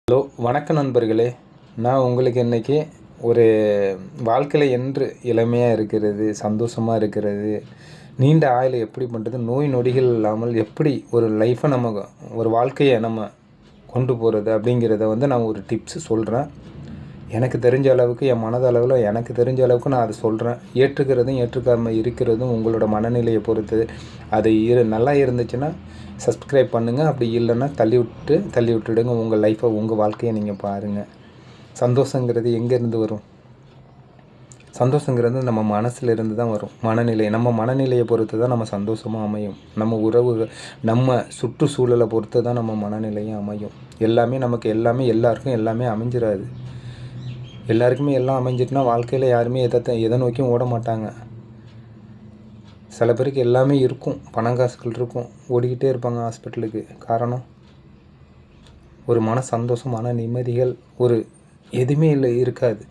Hello, வணக்கம் நண்பர்களே. நான் உங்களுக்கு இன்றைக்கி ஒரு வாழ்க்கையில் என்று இளமையாக இருக்கிறது, சந்தோஷமாக இருக்கிறது, நீண்ட ஆயுளை எப்படி பண்ணுறது, நோய் நொடிகள் இல்லாமல் எப்படி ஒரு லைஃப்பை நம்ம ஒரு வாழ்க்கையை நம்ம கொண்டு போகிறது அப்படிங்கிறத நான் ஒரு டிப்ஸு சொல்கிறேன். எனக்கு தெரிஞ்ச அளவுக்கு, என் மனதளவில் எனக்கு தெரிஞ்ச அளவுக்கு நான் அதை சொல்கிறேன். ஏற்றுக்கிறதும் ஏற்றுக்காமல் இருக்கிறதும் உங்களோட மனநிலையை பொறுத்து. அது நல்லா இருந்துச்சுன்னா சப்ஸ்கிரைப் பண்ணுங்கள். அப்படி இல்லைன்னா தள்ளி விட்டுடுங்க. உங்கள் லைஃப்பை, உங்கள் வாழ்க்கையை நீங்கள் பாருங்கள். சந்தோஷங்கிறது எங்கேருந்து வரும்? சந்தோஷங்கிறது நம்ம மனசில் இருந்து தான் வரும். நம்ம மனநிலையை பொறுத்து தான் நம்ம சந்தோஷமாக அமையும். நம்ம உறவுகள், நம்ம சுற்றுச்சூழலை பொறுத்து தான் நம்ம மனநிலையும் அமையும். நமக்கு எல்லாருக்கும் எல்லாமே அமைஞ்சிடாது. எல்லாருக்குமே எல்லாம் அமைஞ்சிட்டுனா வாழ்க்கையில் யாருமே எதை நோக்கியும் ஓட மாட்டாங்க. சில பேருக்கு எல்லாமே இருக்கும், பணம் காசுகள் இருக்கும், ஓடிக்கிட்டே இருப்பாங்க ஹாஸ்பிட்டலுக்கு. காரணம், ஒரு மன சந்தோஷம், மன நிம்மதிகள் எதுவுமே இருக்காது.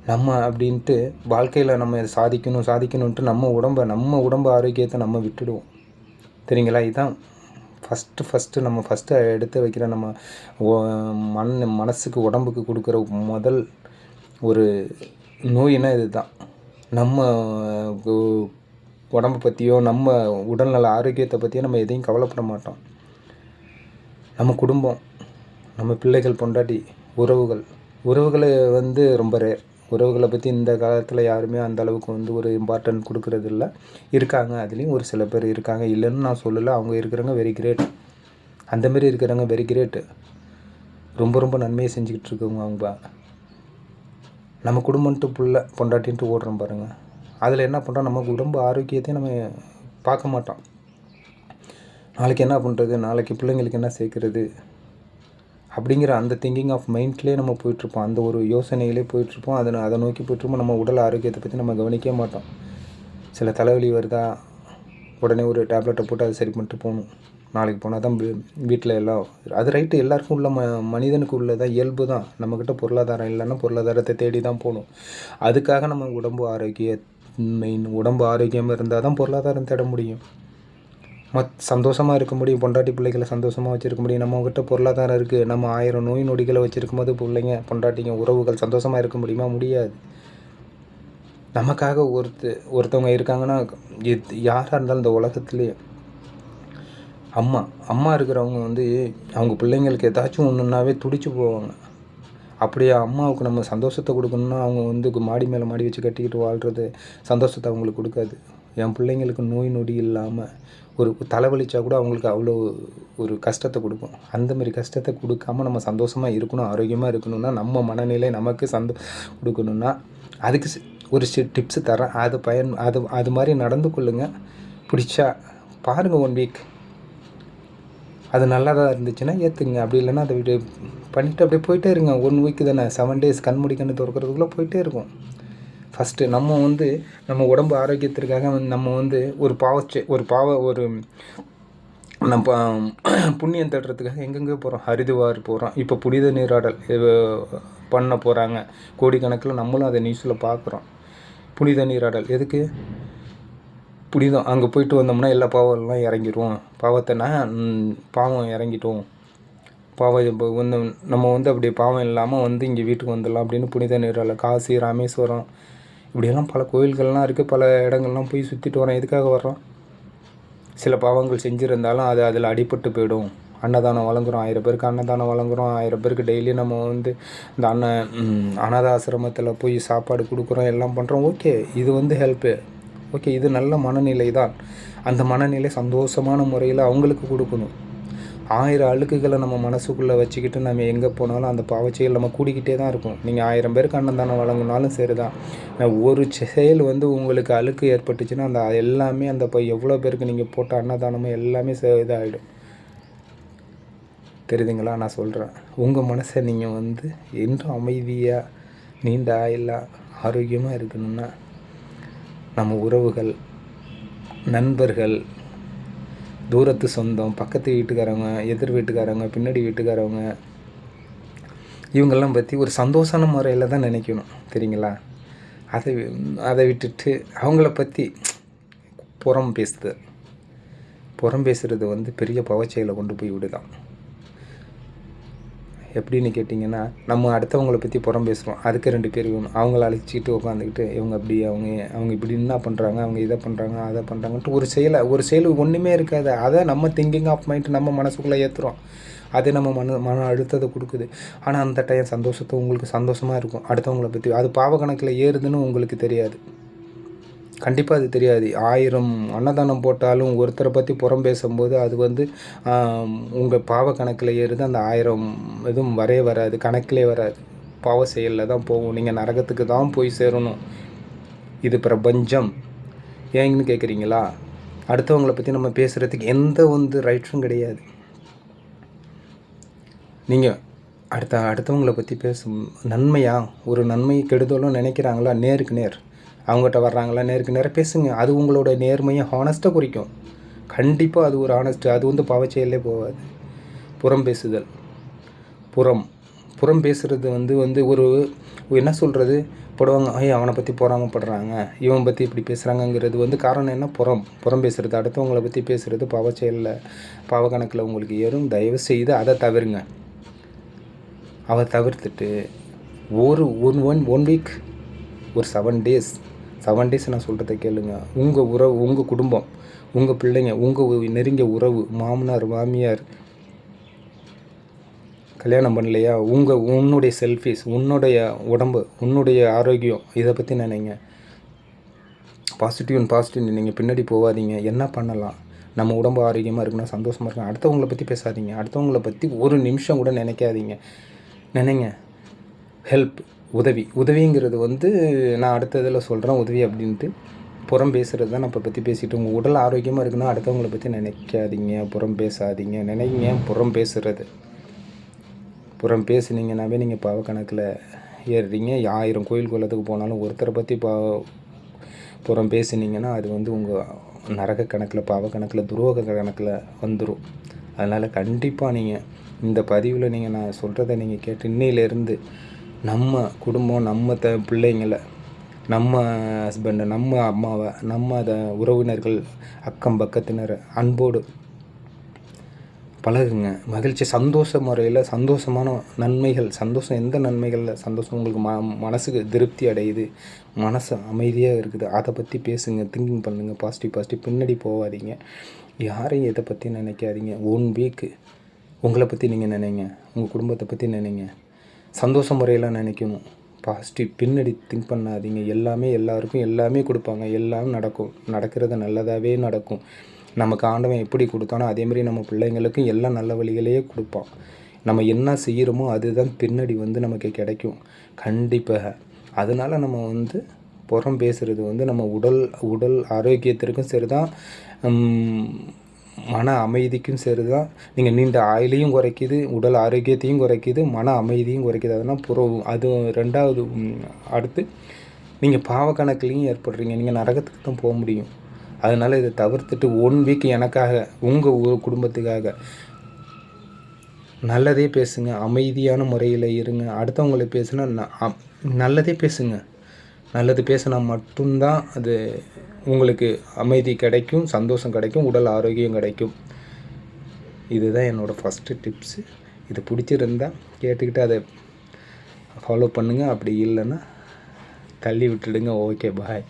நம்ம அப்படின்ட்டு வாழ்க்கையில் நம்ம சாதிக்கணுன்ட்டு நம்ம உடம்பு ஆரோக்கியத்தை நம்ம விட்டுடுவோம். தெரியுங்களா? இதுதான் ஃபஸ்ட்டு நம்ம எடுத்து வைக்கிற நம்ம மனசுக்கு, உடம்புக்கு கொடுக்குற முதல் ஒரு நோயினா இது தான். நம்ம உடம்பை பற்றியோ, நம்ம உடல்நல ஆரோக்கியத்தை பற்றியோ நம்ம எதையும் கவலைப்பட மாட்டோம். நம்ம குடும்பம், நம்ம பிள்ளைகள், பொண்டாட்டி, உறவுகளை ரொம்ப ரேர். உறவுகளை பற்றி இந்த காலத்தில் யாருமே அந்த அளவுக்கு ஒரு இம்பார்ட்டன்ட் கொடுக்கறதில்ல. இருக்காங்க, அதுலேயும் ஒரு சில பேர் இருக்காங்க, இல்லைன்னு நான் சொல்லலை. அவங்க இருக்கிறவங்க வெரி கிரேட். அந்தமாரி இருக்கிறவங்க வெரி கிரேட்டு. ரொம்ப நன்மையை செஞ்சுக்கிட்டு இருக்கவங்க அவங்க. நம்ம குடும்பம்ட்டு பொண்டாட்டின்ட்டு ஓடுறோம் பாருங்கள். அதில் என்ன பண்ணுறோம்? நம்ம உடம்பு ஆரோக்கியத்தையும் நம்ம பார்க்க மாட்டோம். நாளைக்கு என்ன பண்ணுறது, நாளைக்கு பிள்ளைங்களுக்கு என்ன சேர்க்குறது அப்படிங்கிற அந்த திங்கிங் ஆஃப் மைண்ட்லேயே நம்ம போயிட்டுருப்போம். அந்த ஒரு யோசனையிலே போயிட்டுருப்போம். அதை நோக்கி போயிட்டுருப்போம். நம்ம உடல் ஆரோக்கியத்தை பற்றி நம்ம கவனிக்க மாட்டோம். சில தலைவலி வருதா, உடனே ஒரு டேப்லெட்டை போட்டு அதை சரி பண்ணிட்டு போகணும். நாளைக்கு போனால் தான் வீட்டில் எல்லாம். அது ரைட்டு, எல்லாருக்கும் உள்ள மனிதனுக்கு உள்ளதான், இயல்பு தான். நம்மக்கிட்ட பொருளாதாரம் இல்லைன்னா பொருளாதாரத்தை தேடி தான் போகணும். அதுக்காக நம்ம உடம்பு ஆரோக்கியமாக இருந்தால் தான் பொருளாதாரம் தேட முடியும். சந்தோஷமாக இருக்க முடியும். பொண்டாட்டி பிள்ளைகளை சந்தோஷமாக வச்சுருக்க முடியும். நம்மக்கிட்ட பொருளாதாரம் இருக்குது, நம்ம 1000 நோய் நொடிகளை வச்சுருக்கும் போது பிள்ளைங்க, பொண்டாட்டிங்க, உறவுகள் சந்தோஷமாக இருக்க முடியுமா? முடியாது. நமக்காக ஒருத்தவங்க இருக்காங்கன்னா, யாராக இருந்தாலும் இந்த உலகத்துலேயே அம்மா இருக்கிறவங்க அவங்க பிள்ளைங்களுக்கு ஏதாச்சும் ஒன்றுனாவே துடிச்சு போவாங்க. அப்படியே அம்மாவுக்கு நம்ம சந்தோஷத்தை கொடுக்கணுன்னா அவங்க மாடி மேலே மாடி வச்சு கட்டிக்கிட்டு வாழ்கிறது சந்தோஷத்தை அவங்களுக்கு கொடுக்காது. என் பிள்ளைங்களுக்கு நோய் நொடி இல்லாமல் ஒரு தலைவலிச்சா கூட அவங்களுக்கு அவ்வளோ ஒரு கஷ்டத்தை கொடுக்கும். அந்தமாரி கஷ்டத்தை கொடுக்காமல் நம்ம சந்தோஷமாக இருக்கணும், ஆரோக்கியமாக இருக்கணும்னா, நம்ம மனநிலை நமக்கு கொடுக்கணுன்னா அதுக்கு ஒரு டிப்ஸு தரேன். அது மாதிரி நடந்து கொள்ளுங்கள். பிடிச்சா பாருங்கள். 1 வீக் அது நல்லா தான் இருந்துச்சுன்னா ஏற்றுங்க. அப்படி இல்லைன்னா அதை பண்ணிவிட்டு அப்படியே போயிட்டே இருங்க. 1 வீக்கு தானே, 7 days. கண் திறக்கிறதுக்குள்ளே போயிட்டே இருக்கும். ஃபஸ்ட்டு நம்ம உடம்பு ஆரோக்கியத்திற்காக நம்ம நம்ம புண்ணியம் தேடுறதுக்காக எங்கெங்கேயோ போகிறோம். ஹரிதுவார் போகிறோம். இப்போ புனித நீராடல் பண்ண போகிறாங்க கோடிக்கணக்கில். நம்மளும் அதை நியூஸில் பார்க்குறோம். புனித நீராடல் எதுக்கு? புனிதம். அங்கே போயிட்டு வந்தோம்னா எல்லா பாவம்லாம் இறங்கிடுவோம். பாவம் இறங்கிட்டோம். இப்போ நம்ம அப்படி பாவம் இல்லாமல் இங்கே வீட்டுக்கு வந்துடலாம் அப்படின்னு புனித நீராடல். காசி, ராமேஸ்வரம், இப்படியெல்லாம் பல கோயில்கள்லாம் இருக்குது. பல இடங்கள்லாம் போய் சுற்றிட்டு வரோம். எதுக்காக வர்றோம்? சில பாவங்கள் செஞ்சுருந்தாலும் அதில் அடிபட்டு போயிடும். அன்னதானம் வழங்குகிறோம், 1000 பேருக்கு அன்னதானம் வழங்குகிறோம். 1000 பேருக்கு டெய்லி நம்ம இந்த அனாத ஆசிரமத்தில் போய் சாப்பாடு கொடுக்குறோம், எல்லாம் பண்ணுறோம். ஓகே, இது ஹெல்ப்பு. ஓகே, இது நல்ல மனநிலை தான். அந்த மனநிலை சந்தோஷமான முறையில் அவங்களுக்கு கொடுக்கணும். 1000 அழுக்குகளை நம்ம மனசுக்குள்ளே வச்சுக்கிட்டு நம்ம எங்கே போனாலும் அந்த பாவச்செயல் நம்ம கூடிக்கிட்டே தான் இருக்கும். நீங்கள் 1000 பேருக்கு அன்னதானம் வழங்கினாலும் சரி தான். ஒரு செயல் உங்களுக்கு அழுக்கு ஏற்பட்டுச்சுன்னா அந்த எல்லாமே எவ்வளோ பேருக்கு நீங்கள் போட்ட அன்னதானமும் எல்லாமே இதாகிடும். தெரியுதுங்களா? நான் சொல்கிறேன், உங்கள் மனசை நீங்கள் என்றும் அமைதியாக, நீண்ட ஆயுளாக, ஆரோக்கியமாக இருக்கணும்னா நம்ம உறவுகள், நண்பர்கள், தூரத்து சொந்தம், பக்கத்து வீட்டுக்காரவங்க, எதிர் வீட்டுக்காரவங்க, பின்னாடி வீட்டுக்காரவங்க, இவங்கெல்லாம் பற்றி ஒரு சந்தோஷமான முறையில் தான் நினைக்கணும். தெரியுங்களா? அதை விட்டுட்டு அவங்கள பற்றி புறம் பேசுகிறது பெரிய பவச்செயலை கொண்டு போய் விடுதான். எப்படின்னு கேட்டிங்கன்னா, நம்ம அடுத்தவங்கள பற்றி புறம் பேசுகிறோம், அதுக்கு 2 பேர் வேணும். அவங்கள அழைச்சிக்கிட்டு உட்காந்துக்கிட்டு இவங்க அப்படி, அவங்க இப்படி என்ன பண்ணுறாங்க, அவங்க இதை பண்ணுறாங்க, அதை பண்ணுறாங்கன்ட்டு ஒரு செயல் ஒன்றுமே இருக்காது. அதை நம்ம திங்கிங் ஆஃப் மைண்ட் நம்ம மனசுக்குள்ளே ஏற்றுறோம். அது நம்ம மன அழுத்தத்தை கொடுக்குது. ஆனால் அந்த டைம் சந்தோஷத்தை உங்களுக்கு சந்தோஷமாக இருக்கும். அடுத்தவங்கள பற்றி அது பாவ கணக்கில் ஏறுதுன்னு உங்களுக்கு தெரியாது. கண்டிப்பாக அது தெரியாது. 1000 அன்னதானம் போட்டாலும் ஒருத்தரை பற்றி புறம் பேசும்போது அது உங்கள் பாவ கணக்கில் ஏறுது. அந்த 1000 எதுவும் வராது, கணக்கிலே வராது. பாவ செயலில் தான் போகும். நீங்கள் நரகத்துக்கு தான் போய் சேரணும். இது பிரபஞ்சம். ஏன்னு கேட்குறீங்களா? அடுத்தவங்களை பற்றி நம்ம பேசுகிறதுக்கு எந்த ரைட்ஸும் கிடையாது. நீங்கள் அடுத்தவங்களை பற்றி நன்மையா, ஒரு நன்மை கெடுதலும் நினைக்கிறாங்களா, நேருக்கு நேர் அவங்ககிட்ட வர்றாங்களா, நேருக்கு நேராக பேசுங்க. அது உங்களோட நேர்மையை ஹானஸ்ட்டாக குறிக்கும். கண்டிப்பாக அது ஒரு ஹானஸ்ட்டு. அது பாவச்செயலே போகாது. புறம் பேசுதல், புறம் பேசுகிறது ஒரு என்ன சொல்கிறது, போடுவாங்க, அவனை பற்றி பொறாமப்படுறாங்க, இவன் பற்றி இப்படி பேசுகிறாங்கங்கிறது காரணம் என்ன? புறம் பேசுகிறது, அடுத்தவங்களை பற்றி பேசுகிறது பாவச்செயலில், பாவ கணக்கில் உங்களுக்கு ஏறும். தயவு செய்து அதை தவிருங்க. அதை தவிர்த்துட்டு ஒன் வீக், ஒரு 7 டேஸ் நான் சொல்கிறத கேளுங்க. உங்கள் உறவு, உங்கள் குடும்பம், உங்கள் பிள்ளைங்க, உங்கள் நெருங்கிய உறவு, மாமனார் மாமியார் கல்யாணம் பண்ணலையா, உன்னுடைய செல்ஃபிஸ், உன்னுடைய உடம்பு, உன்னுடைய ஆரோக்கியம், இதை பற்றி நினைங்க. பாசிட்டிவ் நீங்கள் பின்னாடி போகாதீங்க. என்ன பண்ணலாம், நம்ம உடம்பு ஆரோக்கியமாக இருக்குன்னா, சந்தோஷமாக இருக்கணும். அடுத்தவங்கள பற்றி பேசாதீங்க. அடுத்தவங்கள பற்றி ஒரு நிமிஷம் கூட நினைக்காதீங்க. நினைங்க. ஹெல்ப், உதவிங்கிறது நான் அடுத்த இதில் சொல்கிறேன் உதவி அப்படின்ட்டு. புறம் பேசுகிறது தான் நான் இப்போ பற்றி பேசிட்டு. உங்கள் உடல் ஆரோக்கியமாக இருக்குன்னா அடுத்தவங்களை பற்றி நினைக்காதீங்க, புறம் பேசாதீங்க. நினைங்க. புறம் பேசுனீங்கன்னாவே நீங்கள் பாவ கணக்கில் ஏறுறீங்க. 1000 கோயில் குளத்துக்கு போனாலும் ஒருத்தரை பற்றி புறம் பேசுனீங்கன்னா அது உங்கள் நரக கணக்கில், பாவ கணக்கில், துரோக கணக்கில் வந்துடும். அதனால் கண்டிப்பாக நீங்கள் இந்த பதிவில் நான் சொல்கிறத நீங்கள் கேட்டு இன்னையிலேருந்து நம்ம குடும்பம், நம்ம பிள்ளைங்களை, நம்ம ஹஸ்பண்டை, நம்ம அம்மாவை, நம்ம உறவினர்கள், அக்கம் பக்கத்தினர் அன்போடு பழகுங்க. மகிழ்ச்சி, சந்தோஷ முறையில், சந்தோஷமான நன்மைகள், எந்த நன்மைகளில் சந்தோஷம் உங்களுக்கு மனசுக்கு திருப்தி அடையுது, மனசு அமைதியாக இருக்குது, அதை பற்றி பேசுங்க. திங்கிங் பண்ணுங்கள். பாசிட்டிவ். பின்னாடி போகாதீங்க. யாரையும் எதை பற்றி நினைக்காதீங்க. 1 வீக்கு உங்களை பற்றி நீங்கள் நினைங்க, உங்கள் குடும்பத்தை பற்றி நினைங்க. சந்தோஷ முறையில் நினைக்கணும். பாசிட்டிவ். பின்னாடி திங்க் பண்ணாதீங்க. எல்லாருக்கும் எல்லாமே கொடுப்பாங்க. எல்லாம் நடக்கிறது நல்லதாகவே நடக்கும். நமக்கு ஆண்டவன் எப்படி கொடுத்தானோ அதேமாதிரி நம்ம பிள்ளைங்களுக்கும் எல்லாம் நல்ல வழிகளையே கொடுப்பான். நம்ம என்ன செய்கிறோமோ அதுதான் பின்னாடி நமக்கு கிடைக்கும் கண்டிப்பாக. அதனால் நம்ம புறம் பேசுகிறது நம்ம உடல் ஆரோக்கியத்திற்கும் சரி தான், மன அமைதிக்கும் சரி தான். நீங்கள் நீண்ட ஆயுளையும் குறைக்குது, உடல் ஆரோக்கியத்தையும் குறைக்குது, மன அமைதியும் குறைக்குது. அதனால் அது 2வது. அடுத்து நீங்கள் பாவ கணக்குலையும் ஏற்படுறீங்க. நீங்கள் நரகத்துக்கு தான் போக முடியும். அதனால் இதை தவிர்த்துட்டு 1 வீக் எனக்காக, உங்கள் குடும்பத்துக்காக நல்லதே பேசுங்க. அமைதியான முறையில் இருங்க. அடுத்தவங்களை பேசுனா நல்லதே பேசுங்க. நல்லது பேசினா மட்டும்தான் அது உங்களுக்கு அமைதி கிடைக்கும், சந்தோஷம் கிடைக்கும், உடல் ஆரோக்கியம் கிடைக்கும். இதுதான் என்னோடய ஃபஸ்ட்டு டிப்ஸு. இது பிடிச்சிருந்தா கேட்டுக்கிட்டு அதை ஃபாலோ பண்ணுங்கள். அப்படி இல்லைன்னா தள்ளி விட்டுடுங்க. ஓகே, பாய்.